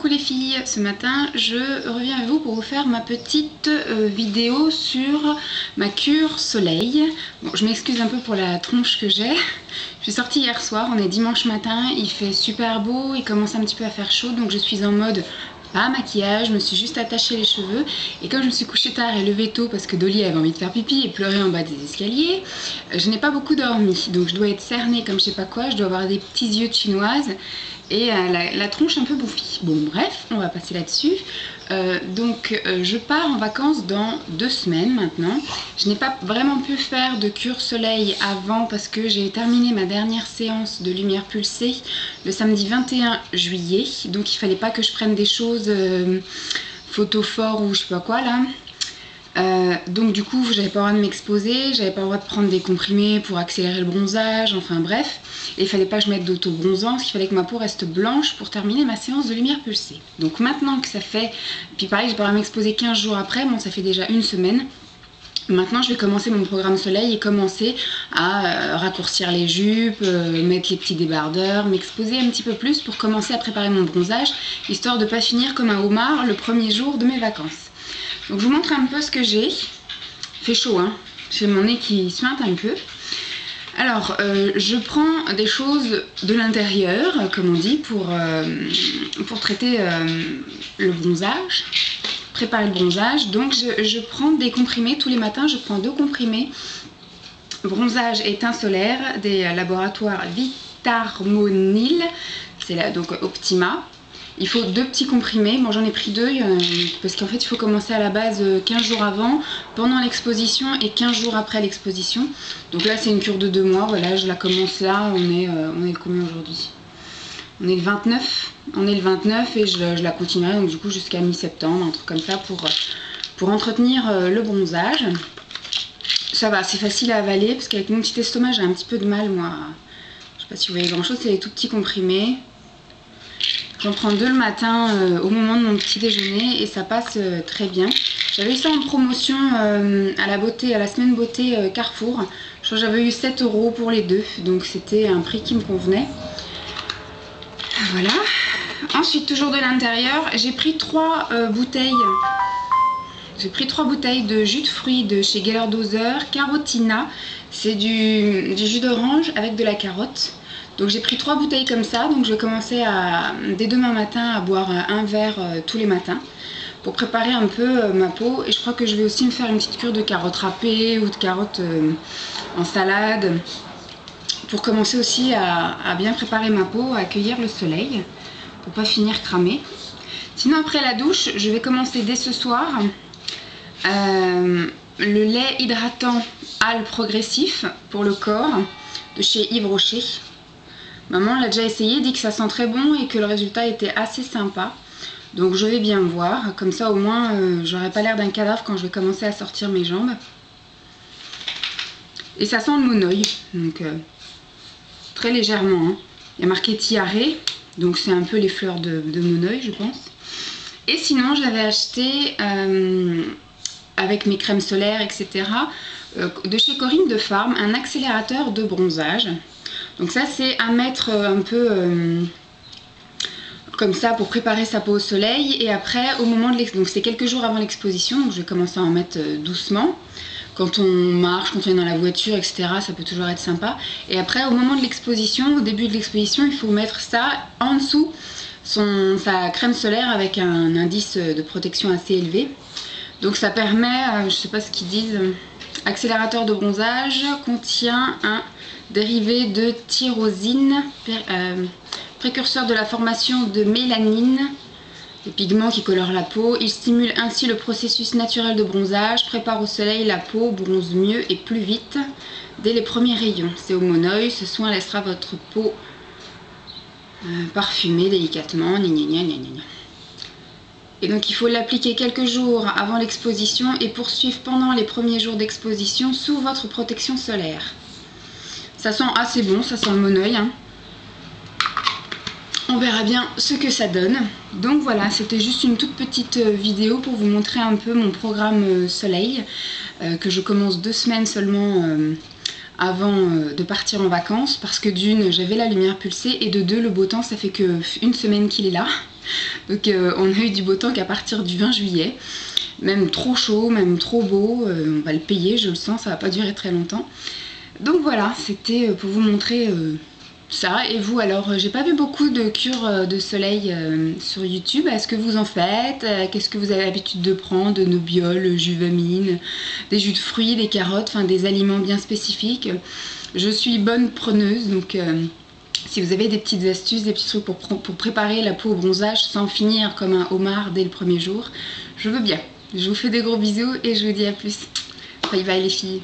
Coucou les filles, ce matin je reviens avec vous pour vous faire ma petite vidéo sur ma cure soleil. Bon, je m'excuse un peu pour la tronche que j'ai. Je suis sortie hier soir, on est dimanche matin, il fait super beau, il commence un petit peu à faire chaud, donc je suis en mode pas maquillage, je me suis juste attaché les cheveux. Et comme je me suis couchée tard et levée tôt parce que Dolly avait envie de faire pipi et pleurer en bas des escaliers, je n'ai pas beaucoup dormi. Donc je dois être cernée comme je sais pas quoi, je dois avoir des petits yeux de chinoise et la tronche un peu bouffie. Bon bref, on va passer là-dessus. Je pars en vacances dans 2 semaines maintenant. Je n'ai pas vraiment pu faire de cure soleil avant parce que j'ai terminé ma dernière séance de lumière pulsée le samedi 21 juillet. Donc il fallait pas que je prenne des choses photophores ou je sais pas quoi là. Donc du coup j'avais pas le droit de m'exposer, j'avais pas le droit de prendre des comprimés pour accélérer le bronzage, enfin bref. Et il fallait pas que je mette d'auto-bronzant, parce qu'il fallait que ma peau reste blanche pour terminer ma séance de lumière pulsée. Donc maintenant que ça fait, puis pareil j'ai pas le droit de m'exposer 15 jours après, bon ça fait déjà 1 semaine. Maintenant je vais commencer mon programme soleil et commencer à raccourcir les jupes, mettre les petits débardeurs, m'exposer un petit peu plus pour commencer à préparer mon bronzage, histoire de pas finir comme un homard le premier jour de mes vacances. Donc je vous montre un peu ce que j'ai. Il fait chaud hein, j'ai mon nez qui suinte un peu. Alors je prends des choses de l'intérieur, comme on dit, pour traiter le bronzage, préparer le bronzage. Donc je prends des comprimés tous les matins, je prends 2 comprimés bronzage et teint solaire des laboratoires Vitarmonil, c'est là donc Optima. Il faut 2 petits comprimés, bon j'en ai pris 2 parce qu'en fait il faut commencer à la base 15 jours avant, pendant l'exposition et 15 jours après l'exposition. Donc là c'est une cure de 2 mois, voilà je la commence là, on est le combien aujourd'hui? On est le 29, et je la continuerai donc du coup jusqu'à mi-septembre, un truc comme ça pour entretenir le bronzage. Ça va, c'est facile à avaler parce qu'avec mon petit estomac j'ai un petit peu de mal moi. Je sais pas si vous voyez grand chose, c'est les tout petits comprimés. J'en prends 2 le matin au moment de mon petit déjeuner et ça passe très bien. J'avais eu ça en promotion à la semaine beauté Carrefour. Je crois que j'avais eu 7 € pour les 2, donc c'était un prix qui me convenait. Voilà. Ensuite, toujours de l'intérieur, j'ai pris 3 bouteilles. J'ai pris 3 bouteilles de jus de fruits de chez Geller Dozer, Carotina. C'est du jus d'orange avec de la carotte. Donc j'ai pris 3 bouteilles comme ça, donc je vais commencer dès demain matin à boire un verre tous les matins pour préparer un peu ma peau. Et je crois que je vais aussi me faire une petite cure de carottes râpées ou de carottes en salade pour commencer aussi à bien préparer ma peau, à accueillir le soleil pour pas finir cramée. Sinon après la douche, je vais commencer dès ce soir le lait hydratant Al Progressif pour le corps de chez Yves Rocher. Maman l'a déjà essayé, dit que ça sent très bon et que le résultat était assez sympa. Donc je vais bien voir, comme ça au moins j'aurai pas l'air d'un cadavre quand je vais commencer à sortir mes jambes. Et ça sent le monoeil, donc très légèrement. Hein. Il y a marqué tiare, donc c'est un peu les fleurs de monoeil je pense. Et sinon j'avais acheté avec mes crèmes solaires etc. De chez Corinne de Farm un accélérateur de bronzage. Donc ça c'est à mettre un peu comme ça pour préparer sa peau au soleil. Et après au moment de l'exposition, donc c'est quelques jours avant l'exposition, donc je vais commencer à en mettre doucement. Quand on marche, quand on est dans la voiture, etc. ça peut toujours être sympa. Et après au moment de l'exposition, au début de l'exposition, il faut mettre ça en dessous sa crème solaire avec un indice de protection assez élevé. Donc ça permet, je sais pas ce qu'ils disent, accélérateur de bronzage, contient un dérivé de tyrosine, précurseur de la formation de mélanine, des pigments qui colorent la peau. Il stimule ainsi le processus naturel de bronzage, prépare au soleil la peau, bronze mieux et plus vite dès les premiers rayons. C'est au monoeil, ce soin laissera votre peau parfumer délicatement. Gna gna gna gna gna. Et donc il faut l'appliquer quelques jours avant l'exposition et poursuivre pendant les premiers jours d'exposition sous votre protection solaire. Ça sent assez bon, ça sent le monoeil. Hein. On verra bien ce que ça donne. Donc voilà, c'était juste une toute petite vidéo pour vous montrer un peu mon programme soleil que je commence 2 semaines seulement avant de partir en vacances parce que d'une, j'avais la lumière pulsée et de deux, le beau temps, ça fait que une semaine qu'il est là. Donc on a eu du beau temps qu'à partir du 20 juillet. Même trop chaud, même trop beau, on va le payer, je le sens, ça va pas durer très longtemps. Donc voilà, c'était pour vous montrer ça. Et vous alors, j'ai pas vu beaucoup de cures de soleil sur YouTube. Est-ce que vous en faites? Qu'est-ce que vous avez l'habitude de prendre? De Nobiol, Juvamine, des jus de fruits, des carottes, enfin des aliments bien spécifiques. Je suis bonne preneuse, donc si vous avez des petites astuces, des petits trucs pour préparer la peau au bronzage sans finir comme un homard dès le premier jour, je veux bien. Je vous fais des gros bisous et je vous dis à plus. Bye bye les filles.